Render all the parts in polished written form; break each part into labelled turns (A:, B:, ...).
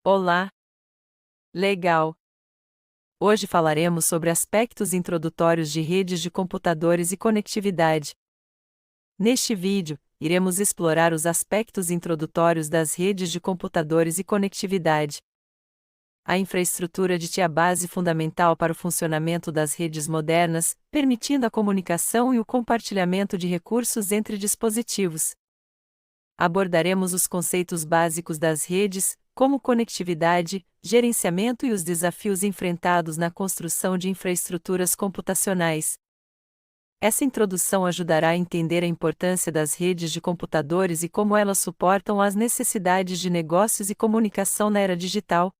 A: Olá! Legal! Hoje falaremos sobre aspectos introdutórios de redes de computadores e conectividade. Neste vídeo, iremos explorar os aspectos introdutórios das redes de computadores e conectividade. A infraestrutura de TI é a base fundamental para o funcionamento das redes modernas, permitindo a comunicação e o compartilhamento de recursos entre dispositivos. Abordaremos os conceitos básicos das redes, como conectividade, gerenciamento e os desafios enfrentados na construção de infraestruturas computacionais. Essa introdução ajudará a entender a importância das redes de computadores e como elas suportam as necessidades de negócios e comunicação na era digital.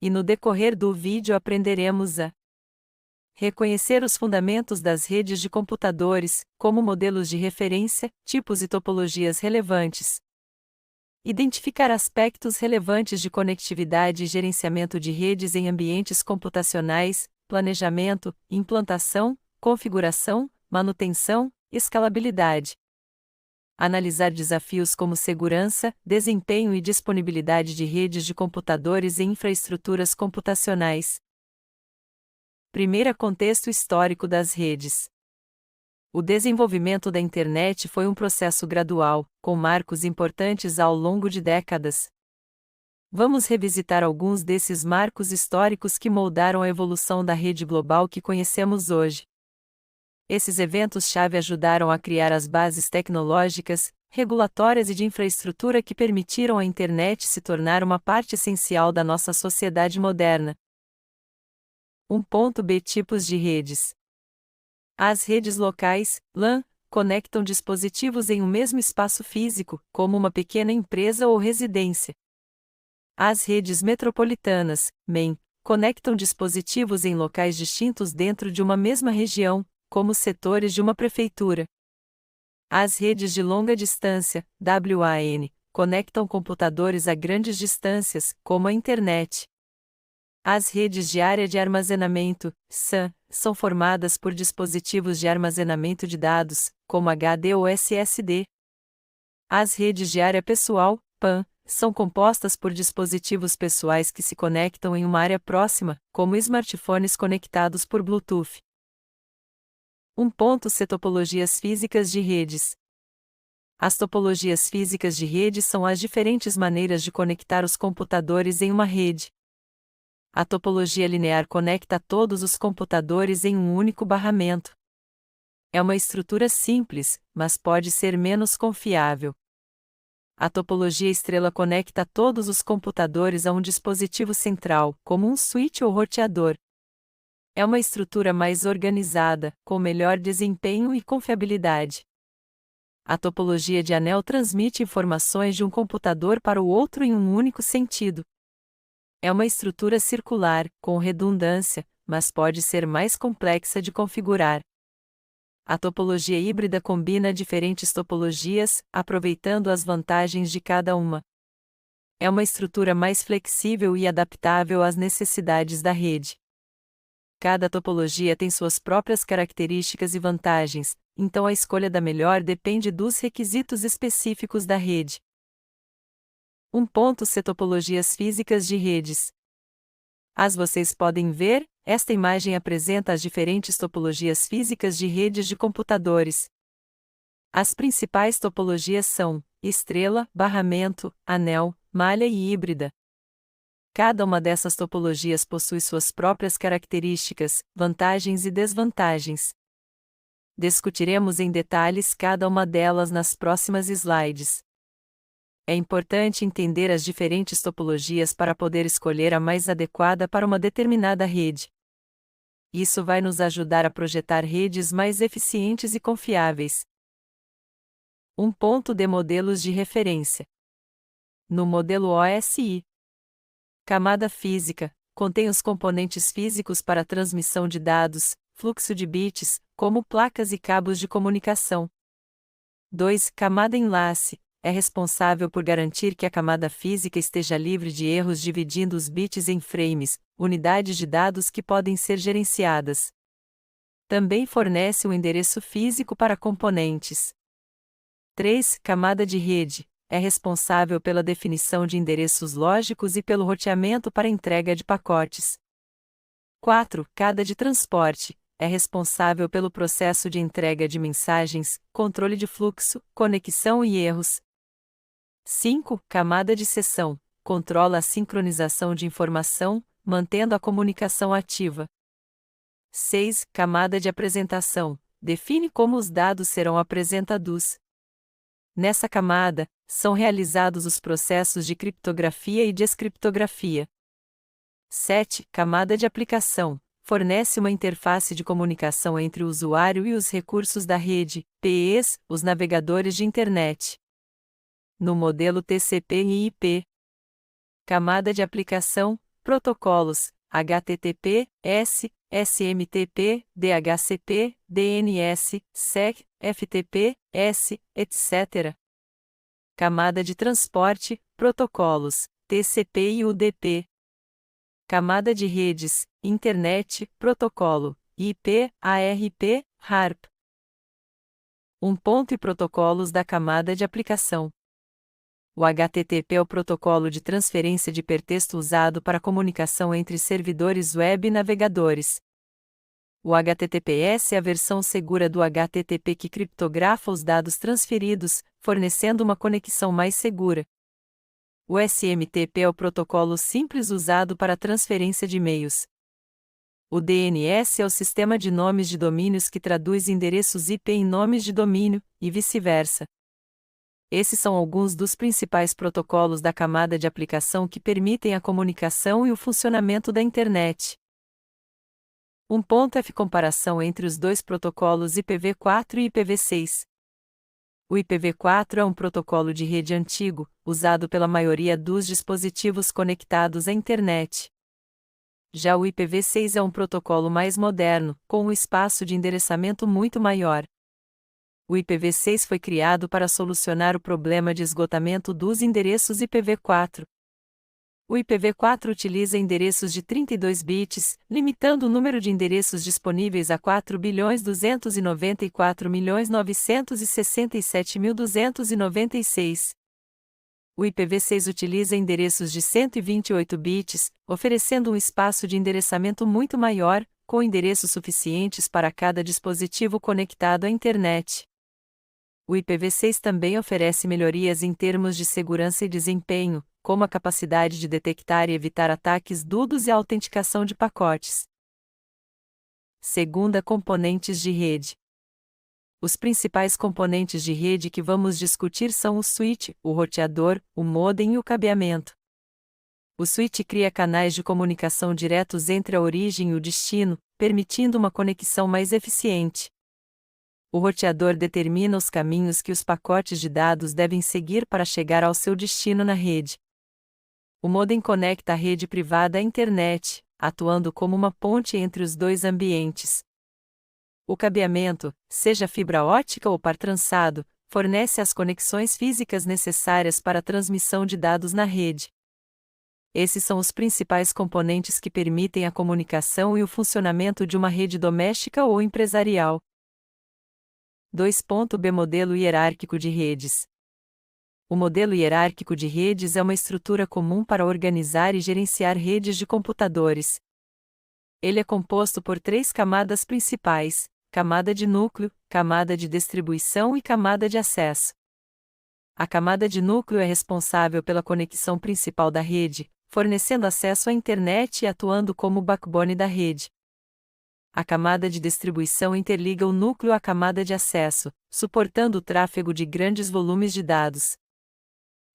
A: E no decorrer do vídeo aprenderemos a reconhecer os fundamentos das redes de computadores, como modelos de referência, tipos e topologias relevantes. Identificar aspectos relevantes de conectividade e gerenciamento de redes em ambientes computacionais, planejamento, implantação, configuração, manutenção, escalabilidade. Analisar desafios como segurança, desempenho e disponibilidade de redes de computadores e infraestruturas computacionais. Primeiro, contexto histórico das redes. O desenvolvimento da internet foi um processo gradual, com marcos importantes ao longo de décadas. Vamos revisitar alguns desses marcos históricos que moldaram a evolução da rede global que conhecemos hoje. Esses eventos-chave ajudaram a criar as bases tecnológicas, regulatórias e de infraestrutura que permitiram à internet se tornar uma parte essencial da nossa sociedade moderna. 1.b Tipos de redes. As redes locais, LAN, conectam dispositivos em um mesmo espaço físico, como uma pequena empresa ou residência. As redes metropolitanas, MEM, conectam dispositivos em locais distintos dentro de uma mesma região, como setores de uma prefeitura. As redes de longa distância, WAN, conectam computadores a grandes distâncias, como a internet. As redes de área de armazenamento, SAN, são formadas por dispositivos de armazenamento de dados, como HD ou SSD. As redes de área pessoal, PAN, são compostas por dispositivos pessoais que se conectam em uma área próxima, como smartphones conectados por Bluetooth. 1.c Topologias físicas de redes. As topologias físicas de rede são as diferentes maneiras de conectar os computadores em uma rede. A topologia linear conecta todos os computadores em um único barramento. É uma estrutura simples, mas pode ser menos confiável. A topologia estrela conecta todos os computadores a um dispositivo central, como um switch ou roteador. É uma estrutura mais organizada, com melhor desempenho e confiabilidade. A topologia de anel transmite informações de um computador para o outro em um único sentido. É uma estrutura circular, com redundância, mas pode ser mais complexa de configurar. A topologia híbrida combina diferentes topologias, aproveitando as vantagens de cada uma. É uma estrutura mais flexível e adaptável às necessidades da rede. Cada topologia tem suas próprias características e vantagens, então a escolha da melhor depende dos requisitos específicos da rede. 1.c Topologias físicas de redes. Vocês podem ver, esta imagem apresenta as diferentes topologias físicas de redes de computadores. As principais topologias são estrela, barramento, anel, malha e híbrida. Cada uma dessas topologias possui suas próprias características, vantagens e desvantagens. Discutiremos em detalhes cada uma delas nas próximas slides. É importante entender as diferentes topologias para poder escolher a mais adequada para uma determinada rede. Isso vai nos ajudar a projetar redes mais eficientes e confiáveis. 1.d Modelos de referência. No modelo OSI, camada física, contém os componentes físicos para a transmissão de dados, fluxo de bits, como placas e cabos de comunicação. 2. Camada enlace. É responsável por garantir que a camada física esteja livre de erros dividindo os bits em frames, unidades de dados que podem ser gerenciadas. Também fornece um endereço físico para componentes. 3. Camada de rede. é responsável pela definição de endereços lógicos e pelo roteamento para entrega de pacotes. 4. Camada de transporte é responsável pelo processo de entrega de mensagens, controle de fluxo, conexão e erros. 5. Camada de sessão controla a sincronização de informação, mantendo a comunicação ativa. 6. Camada de apresentação define como os dados serão apresentados. Nessa camada, são realizados os processos de criptografia e descriptografia. 7. Camada de aplicação fornece uma interface de comunicação entre o usuário e os recursos da rede, PEs, os navegadores de Internet. No modelo TCP e IP. Camada de aplicação, protocolos, HTTP, S, SMTP, DHCP, DNS, SEC, FTP, S, etc. Camada de transporte, protocolos, TCP e UDP. Camada de redes, Internet, protocolo, IP, ARP, HARP. Ponto e protocolos da camada de aplicação. O HTTP é o protocolo de transferência de hipertexto usado para comunicação entre servidores web e navegadores. O HTTPS é a versão segura do HTTP que criptografa os dados transferidos, fornecendo uma conexão mais segura. O SMTP é o protocolo simples usado para a transferência de e-mails. O DNS é o sistema de nomes de domínios que traduz endereços IP em nomes de domínio, e vice-versa. Esses são alguns dos principais protocolos da camada de aplicação que permitem a comunicação e o funcionamento da Internet. Ponto F comparação entre os dois protocolos IPv4 e IPv6. O IPv4 é um protocolo de rede antigo, usado pela maioria dos dispositivos conectados à Internet. Já o IPv6 é um protocolo mais moderno, com um espaço de endereçamento muito maior. O IPv6 foi criado para solucionar o problema de esgotamento dos endereços IPv4. O IPv4 utiliza endereços de 32 bits, limitando o número de endereços disponíveis a 4.294.967.296. O IPv6 utiliza endereços de 128 bits, oferecendo um espaço de endereçamento muito maior, com endereços suficientes para cada dispositivo conectado à Internet. O IPv6 também oferece melhorias em termos de segurança e desempenho, como a capacidade de detectar e evitar ataques dúbios e a autenticação de pacotes. Segunda, componentes de rede. Os principais componentes de rede que vamos discutir são o switch, o roteador, o modem e o cabeamento. O switch cria canais de comunicação diretos entre a origem e o destino, permitindo uma conexão mais eficiente. O roteador determina os caminhos que os pacotes de dados devem seguir para chegar ao seu destino na rede. O modem conecta a rede privada à Internet, atuando como uma ponte entre os dois ambientes. O cabeamento, seja fibra ótica ou par trançado, fornece as conexões físicas necessárias para a transmissão de dados na rede. Esses são os principais componentes que permitem a comunicação e o funcionamento de uma rede doméstica ou empresarial. 2.b Modelo hierárquico de redes. O modelo hierárquico de redes é uma estrutura comum para organizar e gerenciar redes de computadores. Ele é composto por 3 camadas principais: camada de núcleo, camada de distribuição e camada de acesso. A camada de núcleo é responsável pela conexão principal da rede, fornecendo acesso à Internet e atuando como o backbone da rede. A camada de distribuição interliga o núcleo à camada de acesso, suportando o tráfego de grandes volumes de dados.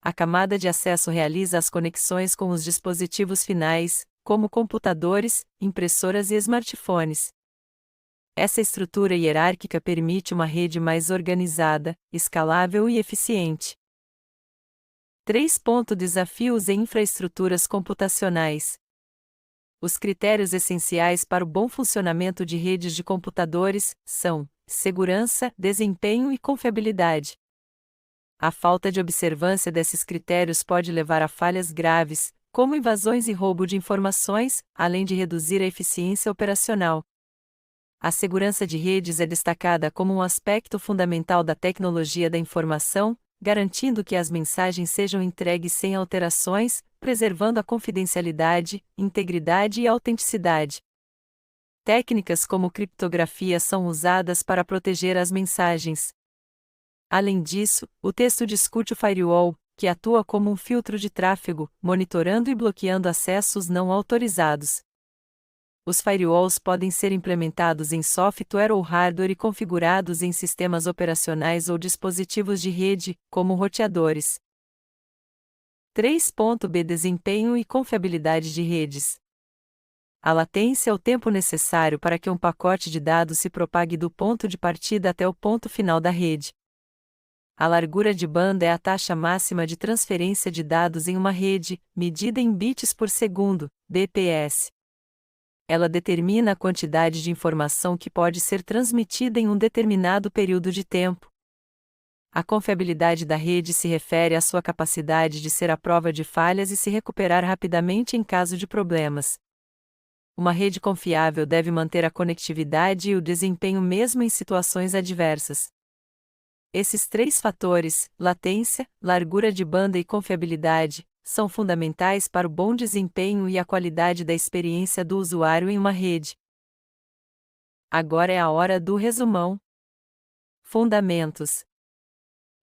A: A camada de acesso realiza as conexões com os dispositivos finais, como computadores, impressoras e smartphones. Essa estrutura hierárquica permite uma rede mais organizada, escalável e eficiente. 3. Desafios em infraestruturas computacionais. Os critérios essenciais para o bom funcionamento de redes de computadores são segurança, desempenho e confiabilidade. A falta de observância desses critérios pode levar a falhas graves, como invasões e roubo de informações, além de reduzir a eficiência operacional. A segurança de redes é destacada como um aspecto fundamental da tecnologia da informação, garantindo que as mensagens sejam entregues sem alterações, preservando a confidencialidade, integridade e autenticidade. Técnicas como criptografia são usadas para proteger as mensagens. Além disso, o texto discute o firewall, que atua como um filtro de tráfego, monitorando e bloqueando acessos não autorizados. Os firewalls podem ser implementados em software ou hardware e configurados em sistemas operacionais ou dispositivos de rede, como roteadores. 3.b Desempenho e confiabilidade de redes. A latência é o tempo necessário para que um pacote de dados se propague do ponto de partida até o ponto final da rede. A largura de banda é a taxa máxima de transferência de dados em uma rede, medida em bits por segundo, bps. Ela determina a quantidade de informação que pode ser transmitida em um determinado período de tempo. A confiabilidade da rede se refere à sua capacidade de ser à prova de falhas e se recuperar rapidamente em caso de problemas. Uma rede confiável deve manter a conectividade e o desempenho mesmo em situações adversas. Esses três fatores, latência, largura de banda e confiabilidade, são fundamentais para o bom desempenho e a qualidade da experiência do usuário em uma rede. Agora é a hora do resumão. Fundamentos.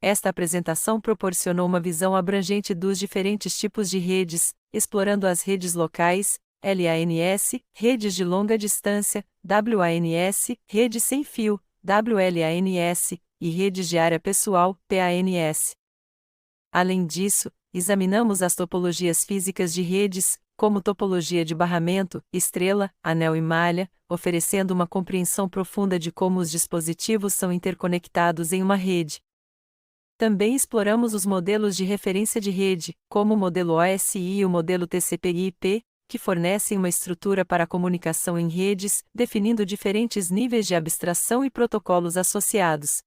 A: Esta apresentação proporcionou uma visão abrangente dos diferentes tipos de redes, explorando as redes locais, LANs, redes de longa distância, WANs, redes sem fio, WLANs, e redes de área pessoal, PANs. Além disso, examinamos as topologias físicas de redes, como topologia de barramento, estrela, anel e malha, oferecendo uma compreensão profunda de como os dispositivos são interconectados em uma rede. Também exploramos os modelos de referência de rede, como o modelo OSI e o modelo TCP/IP, que fornecem uma estrutura para a comunicação em redes, definindo diferentes níveis de abstração e protocolos associados.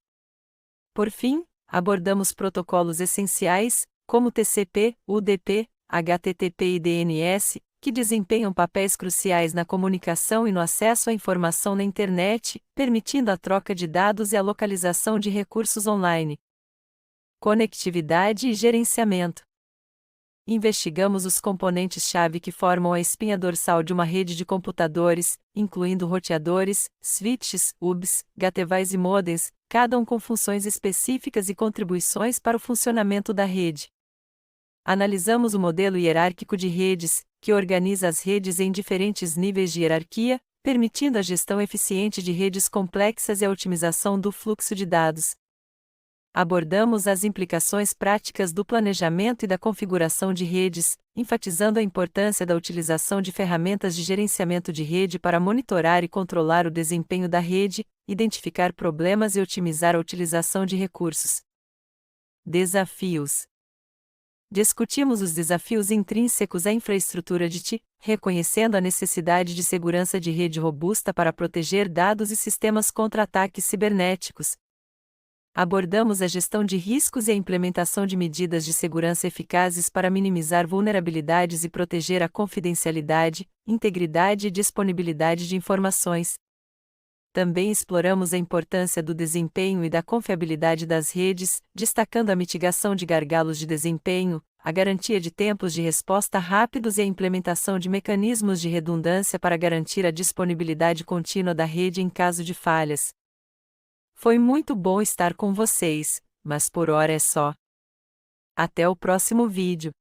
A: Por fim, abordamos protocolos essenciais, como TCP, UDP, HTTP e DNS, que desempenham papéis cruciais na comunicação e no acesso à informação na internet, permitindo a troca de dados e a localização de recursos online. Conectividade e gerenciamento. Investigamos os componentes-chave que formam a espinha dorsal de uma rede de computadores, incluindo roteadores, switches, hubs, gateways e modems, cada um com funções específicas e contribuições para o funcionamento da rede. Analisamos o modelo hierárquico de redes, que organiza as redes em diferentes níveis de hierarquia, permitindo a gestão eficiente de redes complexas e a otimização do fluxo de dados. Abordamos as implicações práticas do planejamento e da configuração de redes, enfatizando a importância da utilização de ferramentas de gerenciamento de rede para monitorar e controlar o desempenho da rede, identificar problemas e otimizar a utilização de recursos. Desafios. Discutimos os desafios intrínsecos à infraestrutura de TI, reconhecendo a necessidade de segurança de rede robusta para proteger dados e sistemas contra ataques cibernéticos. Abordamos a gestão de riscos e a implementação de medidas de segurança eficazes para minimizar vulnerabilidades e proteger a confidencialidade, integridade e disponibilidade de informações. Também exploramos a importância do desempenho e da confiabilidade das redes, destacando a mitigação de gargalos de desempenho, a garantia de tempos de resposta rápidos e a implementação de mecanismos de redundância para garantir a disponibilidade contínua da rede em caso de falhas. Foi muito bom estar com vocês, mas por hora é só. Até o próximo vídeo.